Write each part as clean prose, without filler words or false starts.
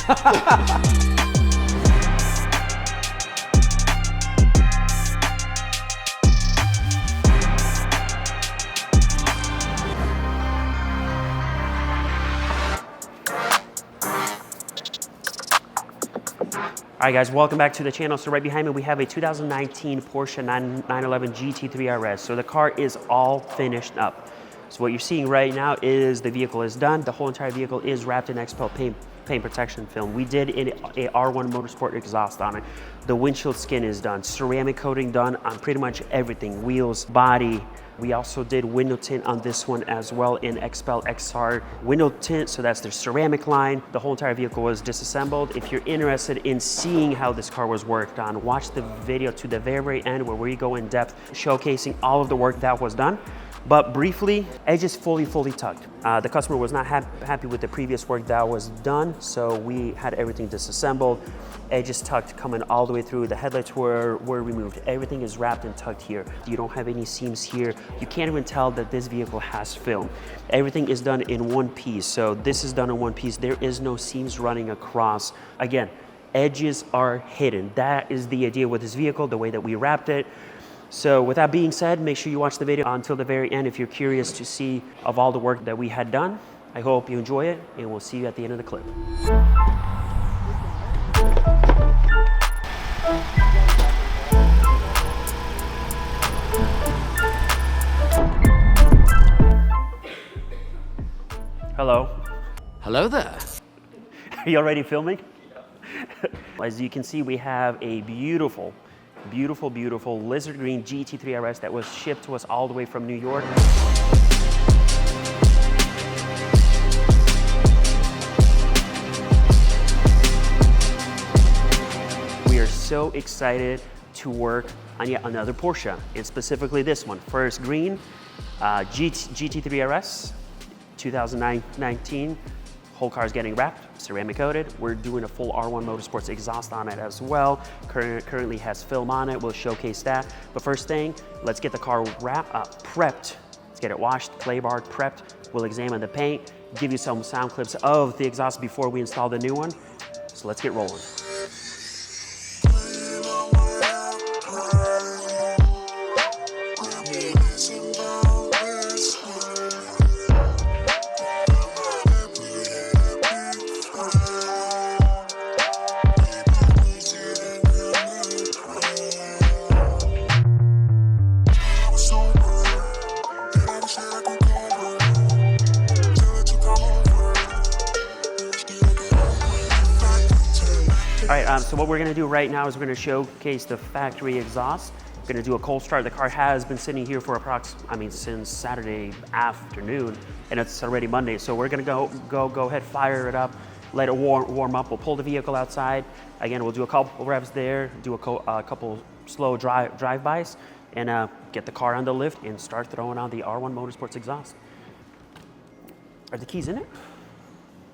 All right guys, welcome back to the channel. So right behind me, we have a 2019 Porsche 911 GT3 RS. So the car is all finished up. So what you're seeing right now is the vehicle is done. The whole entire vehicle is wrapped in XPEL paint protection film. We did a R1 Motorsport exhaust on it. The windshield skin is done. Ceramic coating done on pretty much everything. Wheels, body. We also did window tint on this one as well in XPEL XR window tint, so that's the ceramic line. The whole entire vehicle was disassembled. If you're interested in seeing how this car was worked on, watch the video to the very end where we go in depth showcasing all of the work that was done. But briefly, edge is fully tucked. The customer was not happy with the previous work that was done, so we had everything disassembled. Edge is tucked coming all the way through. The headlights were removed. Everything is wrapped and tucked here. You don't have any seams here. You can't even tell that this vehicle has film. Everything is done in one piece. So this is done in one piece. There is no seams running across. Again, edges are hidden. That is the idea with this vehicle, the way that we wrapped it. So with that being said, make sure you watch the video until the very end if you're curious to see of all the work that we had done. I hope you enjoy it, and we'll see you at the end of the clip. Hello. Hello there. Are you already filming? As you can see, we have a beautiful lizard green GT3 RS that was shipped to us all the way from New York. We are so excited to work on yet another Porsche, and specifically this one. First green, GT3 RS, 2019. Whole car is getting wrapped, ceramic coated. We're doing a full R1 Motorsports exhaust on it as well. Currently has film on it. We'll showcase that. But first thing, let's get the car prepped. Let's get it washed, clay barred, prepped. We'll examine the paint, give you some sound clips of the exhaust before we install the new one. So let's get rolling. All right, so what we're gonna do right now is we're gonna showcase the factory exhaust. We're gonna do a cold start. The car has been sitting here for since Saturday afternoon, and it's already Monday. So we're gonna go ahead, fire it up, let it warm up. We'll pull the vehicle outside. Again, we'll do a couple revs there, do a couple slow drive-bys, and get the car on the lift and start throwing on the R1 Motorsports exhaust. Are the keys in it?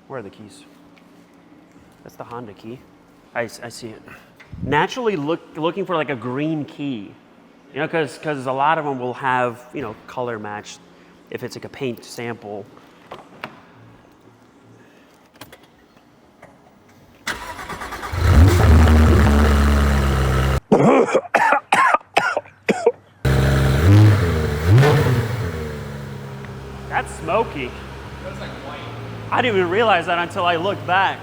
Where are the keys? That's the Honda key. I see it. Naturally looking for like a green key, you know, because a lot of them will have, you know, color matched if it's like a paint sample. That's smoky. That's like white. I didn't even realize that until I looked back.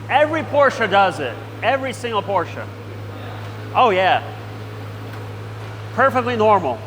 Every Porsche does it. Every single Porsche. Yeah. Oh yeah. Perfectly normal.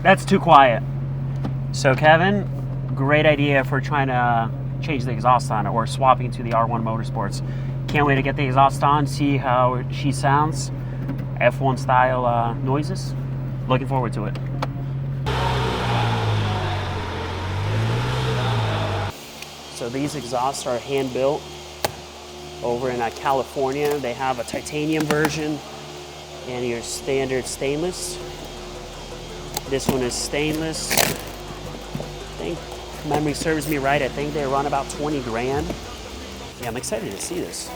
That's too quiet. So Kevin, great idea for trying to change the exhaust on it or swapping to the R1 Motorsports. Can't wait to get the exhaust on, see how she sounds. F1 style noises. Looking forward to it. So these exhausts are hand built over in California. They have a titanium version. And your standard stainless. This one is stainless. I think, if memory serves me right, I think they run about 20 grand. Yeah, I'm excited to see this.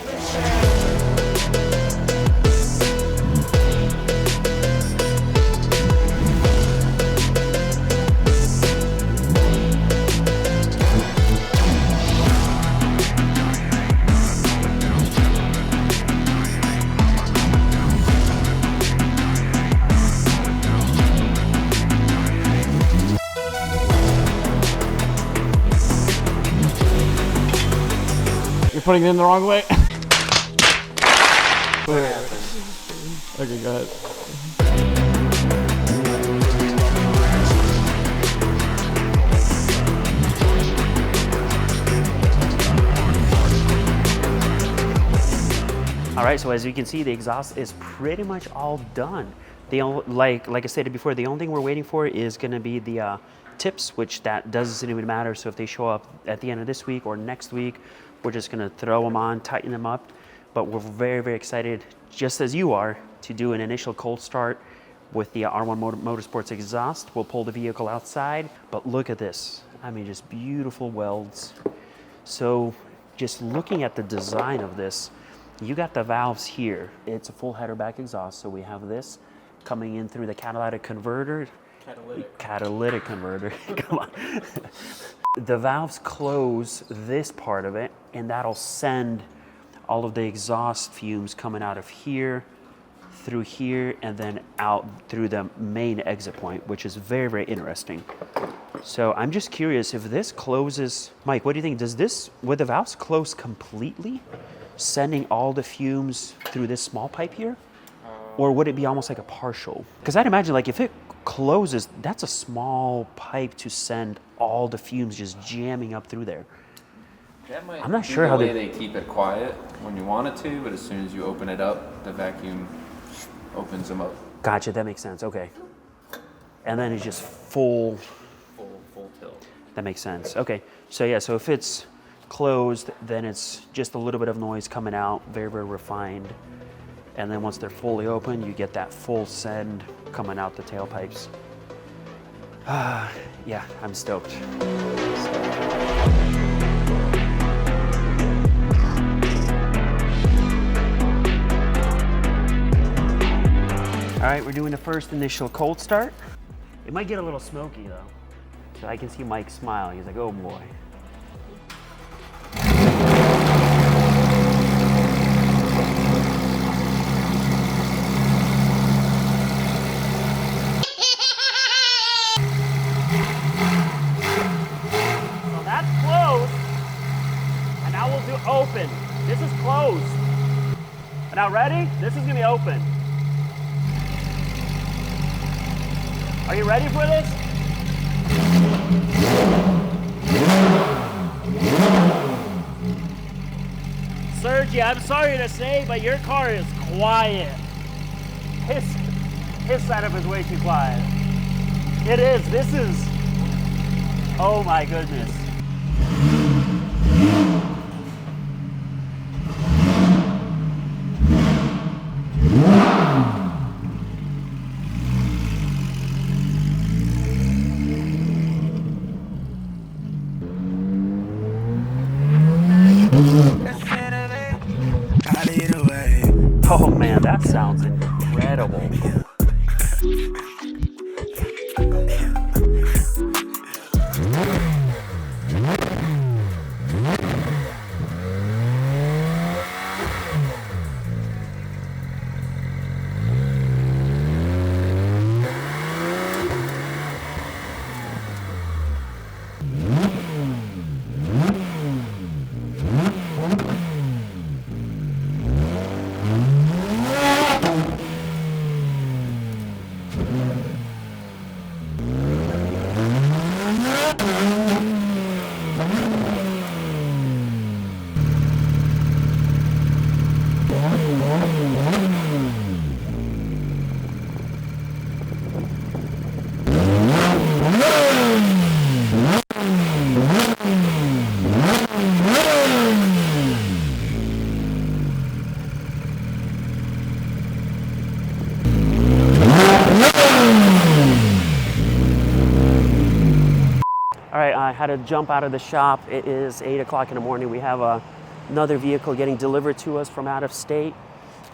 You're putting it in the wrong way. Okay, go ahead. All right, so as you can see, the exhaust is pretty much all done. The only, like I stated before, the only thing we're waiting for is going to be the tips, which that doesn't even matter. So if they show up at the end of this week or next week, we're just going to throw them on, tighten them up. But we're very, very excited, just as you are, to do an initial cold start with the R1 Motorsports exhaust. We'll pull the vehicle outside, but look at this. I mean, just beautiful welds. So just looking at the design of this, you got the valves here. It's a full header back exhaust, so we have this coming in through the catalytic converter. Catalytic converter, come on. The valves close this part of it, and that'll send all of the exhaust fumes coming out of here, through here, and then out through the main exit point, which is very, very interesting. So I'm just curious if this closes, Mike, what do you think? Does this, would the valves close completely, sending all the fumes through this small pipe here? Or would it be almost like a partial? Because I'd imagine like if it closes, that's a small pipe to send all the fumes just jamming up through there. That might I'm not be sure the how way they keep it quiet when you want it to, but as soon as you open it up, the vacuum opens them up. Gotcha, that makes sense, okay. And then it's just full tilt. That makes sense, okay. So yeah, so if it's closed, then it's just a little bit of noise coming out, very, very refined. And then once they're fully open, you get that full send coming out the tailpipes. Yeah, I'm stoked. All right, we're doing the first initial cold start. It might get a little smoky though. So I can see Mike smiling. He's like, oh boy. So that's closed. And now we'll do open. This is closed. And now ready? This is gonna be open. Are you ready for this? Sergio, I'm sorry to say, but your car is quiet. His setup is way too quiet. It is. This is. Oh my goodness. Oh man, that sounds incredible. had to jump out of the shop. It is 8 o'clock in the morning. We have another vehicle getting delivered to us from out of state.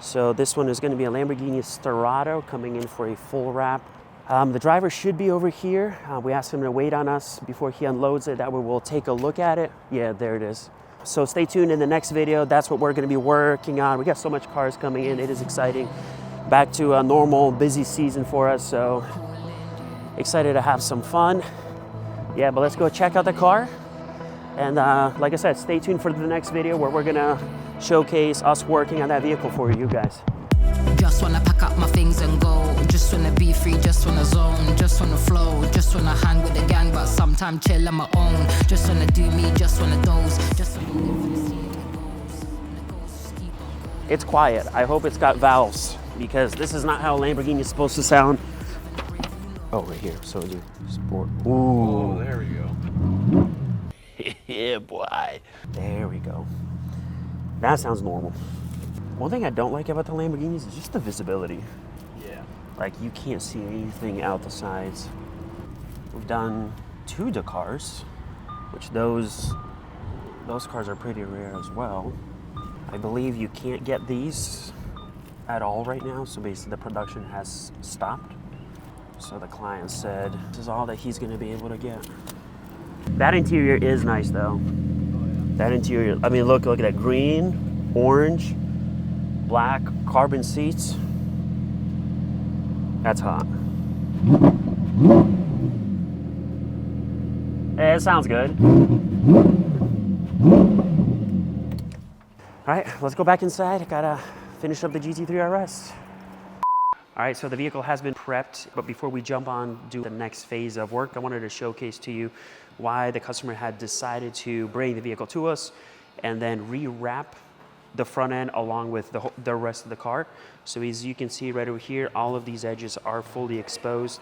So this one is going to be a Lamborghini Sterrato coming in for a full wrap. The driver should be over here. We asked him to wait on us before he unloads it. That way we'll take a look at it. Yeah, there it is. So stay tuned in the next video. That's what we're going to be working on. We got so much cars coming in. It is exciting. Back to a normal busy season for us. So excited to have some fun. Yeah, but let's go check out the car. And like I said, stay tuned for the next video where we're going to showcase us working on that vehicle for you guys. Just wanna pack up my things and go. Just wanna be free, just wanna zone. Just wanna flow, just wanna hang with the gang. But sometimes chill on my own. Just wanna do me, just wanna doze. Just wanna live for the scene. It's quiet. I hope it's got valves because this is not how a Lamborghini is supposed to sound. Oh, right here. So do sport. Ooh. Oh, there we go. Yeah, boy. There we go. That sounds normal. One thing I don't like about the Lamborghinis is just the visibility. Yeah. Like, you can't see anything out the sides. We've done 2 Dakars, which those cars are pretty rare as well. I believe you can't get these at all right now, so basically the production has stopped. So the client said this is all that he's going to be able to get. That interior is nice though. That interior, I mean, look at that green, orange, black, carbon seats. That's hot. It sounds good. All right, let's go back inside. I gotta finish up the GT3 RS. All right, so the vehicle has been prepped, but before we jump on do the next phase of work, I wanted to showcase to you why the customer had decided to bring the vehicle to us and then rewrap the front end along with the rest of the car. So as you can see right over here, all of these edges are fully exposed.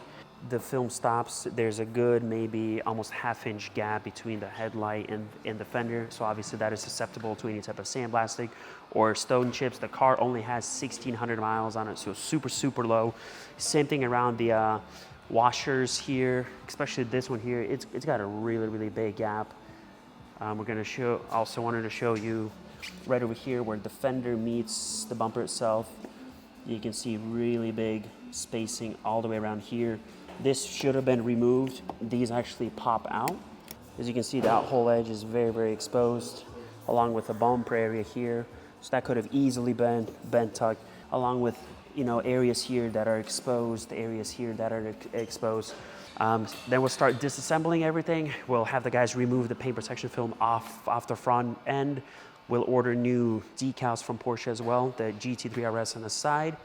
The film stops. There's a good maybe almost half-inch gap between the headlight and the fender. So obviously that is susceptible to any type of sandblasting or stone chips. The car only has 1,600 miles on it, so super, super low. Same thing around the washers here, especially this one here. It's got a really, really big gap. We're gonna also wanted to show you right over here where the fender meets the bumper itself. You can see really big spacing all the way around here. This should have been removed. These actually pop out. As you can see, that whole edge is very, very exposed, along with the bumper area here. So that could have easily been tucked, along with areas here that are exposed, areas here that are exposed. Then we'll start disassembling everything. We'll have the guys remove the paint protection film off the front end. We'll order new decals from Porsche as well, the GT3 RS on the side,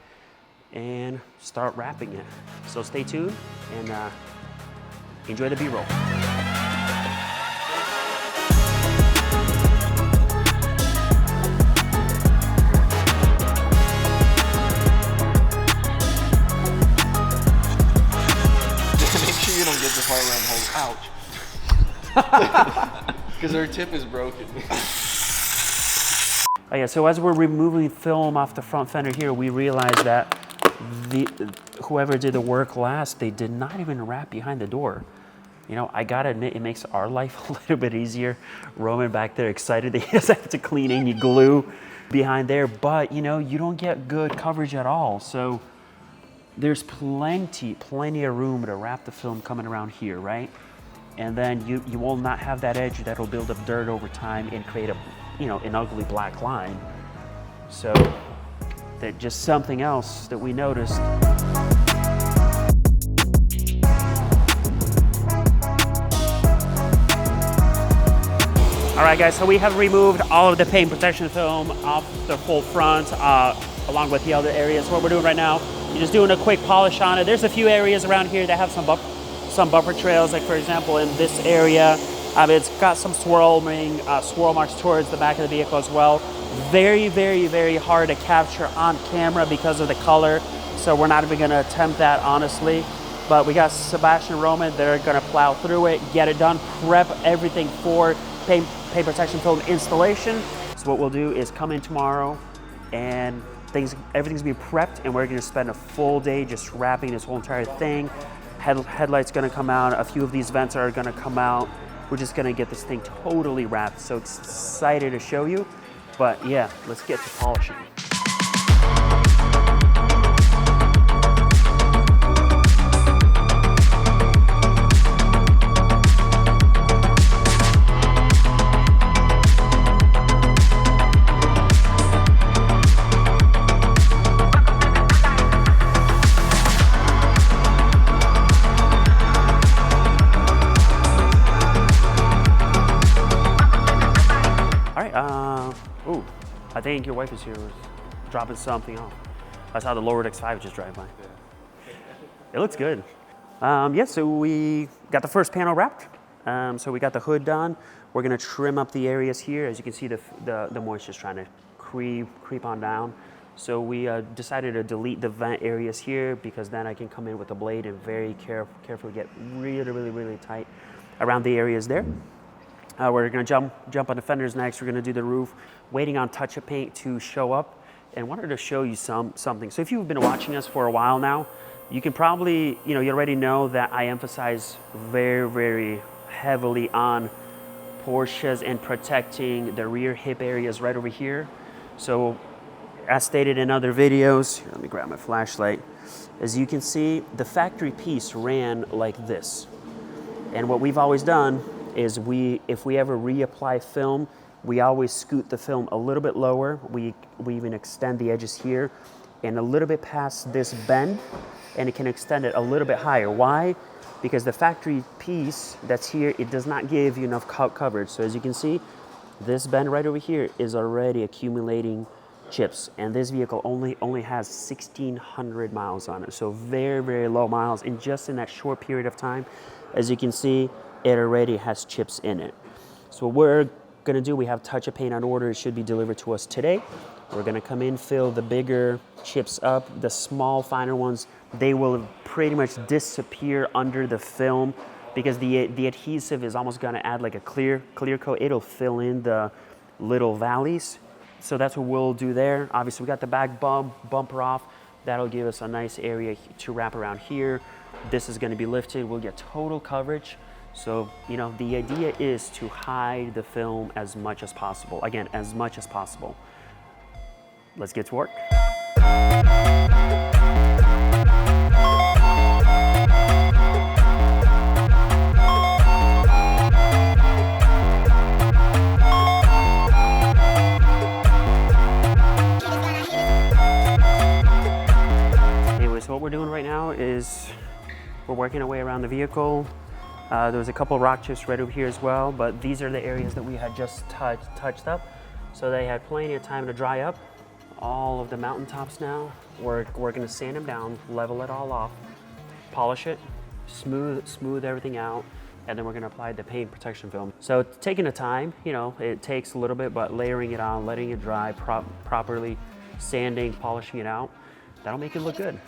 and start wrapping it. So stay tuned and enjoy the B-roll. Make sure you don't get the part around the whole couch. Because our tip is broken. Oh yeah, so as we're removing film off the front fender here, we realized that whoever did the work last, they did not even wrap behind the door. I gotta admit, it makes our life a little bit easier. Roman back there excited that he doesn't have to clean any glue behind there, but you don't get good coverage at all. So there's plenty of room to wrap the film coming around here, right? And then you will not have that edge that'll build up dirt over time and create an ugly black line. So that's just something else that we noticed. All right, guys, so we have removed all of the paint protection film off the full front, along with the other areas. What we're doing right now, you're just doing a quick polish on it. There's a few areas around here that have some bumper trails, like for example in this area, it's got some swirl marks towards the back of the vehicle as well. Very, very, very hard to capture on camera because of the color, so we're not even going to attempt that, honestly. But we got Sebastian and Roman, they're going to plow through it, get it done, prep everything for paint protection film installation. So what we'll do is come in tomorrow and everything's gonna be prepped, and we're gonna spend a full day just wrapping this whole entire thing. Headlight's gonna come out, a few of these vents are gonna come out, we're just gonna get this thing totally wrapped. So excited to show you. But yeah, let's get to polishing. Ooh, I think your wife is here dropping something off. I saw the lowered X5 just drive by. It looks good. Yeah, so we got the first panel wrapped. So we got the hood done. We're gonna trim up the areas here. As you can see, the moisture's trying to creep on down. So we decided to delete the vent areas here because then I can come in with a blade and very carefully get really tight around the areas there. We're gonna jump on the fenders next. We're gonna do the roof, waiting on touch-up paint to show up, and wanted to show you something. So if you've been watching us for a while now, you can probably, you already know that I emphasize very heavily on Porsches and protecting the rear hip areas right over here. So as stated in other videos, here, let me grab my flashlight. As you can see, the factory piece ran like this. And what we've always done is if we ever reapply film, we always scoot the film a little bit lower. We even extend the edges here and a little bit past this bend, and it can extend it a little bit higher. Why? Because the factory piece that's here, it does not give you enough coverage. So as you can see, this bend right over here is already accumulating chips, and this vehicle only has 1,600 miles on it. So very low miles, and just in that short period of time, as you can see, it already has chips in it. So what we're gonna do, we have touch-up paint on order. It should be delivered to us today. We're gonna come in, fill the bigger chips up. The small, finer ones, they will pretty much disappear under the film because the adhesive is almost gonna add like a clear coat. It'll fill in the little valleys. So that's what we'll do there. Obviously, we got the back bumper off. That'll give us a nice area to wrap around here. This is gonna be lifted. We'll get total coverage. So, the idea is to hide the film as much as possible. Again, as much as possible. Let's get to work. Anyway, so what we're doing right now is we're working our way around the vehicle. There was a couple rock chips right over here as well, but these are the areas that we had just touched up. So they had plenty of time to dry up. All of the mountaintops now, we're gonna sand them down, level it all off, polish it, smooth everything out, and then we're gonna apply the paint protection film. So taking the time, it takes a little bit, but layering it on, letting it dry properly, sanding, polishing it out, that'll make it look good.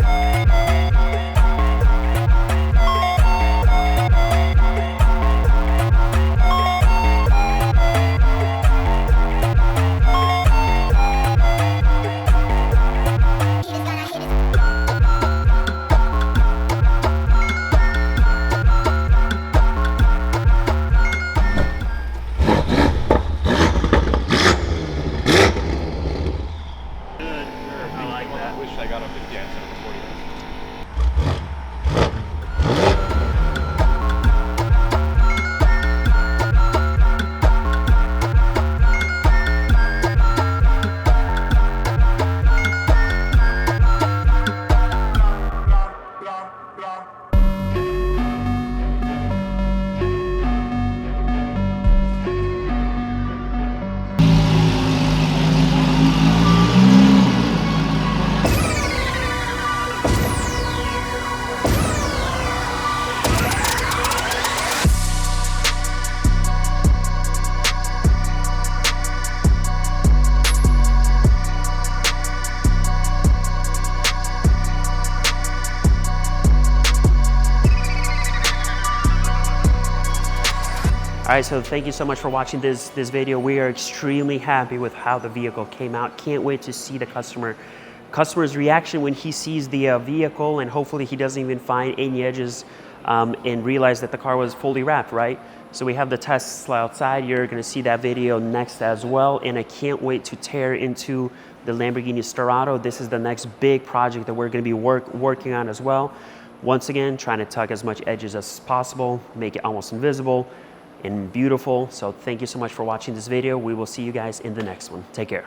All right, so thank you so much for watching this video. We are extremely happy with how the vehicle came out. Can't wait to see the customer's reaction when he sees the vehicle, and hopefully he doesn't even find any edges and realize that the car was fully wrapped, right? So we have the Tesla outside. You're gonna see that video next as well. And I can't wait to tear into the Lamborghini Sterrato. This is the next big project that we're gonna be working on as well. Once again, trying to tuck as much edges as possible, make it almost invisible and beautiful. So thank you so much for watching this video. We will see you guys in the next one. Take care.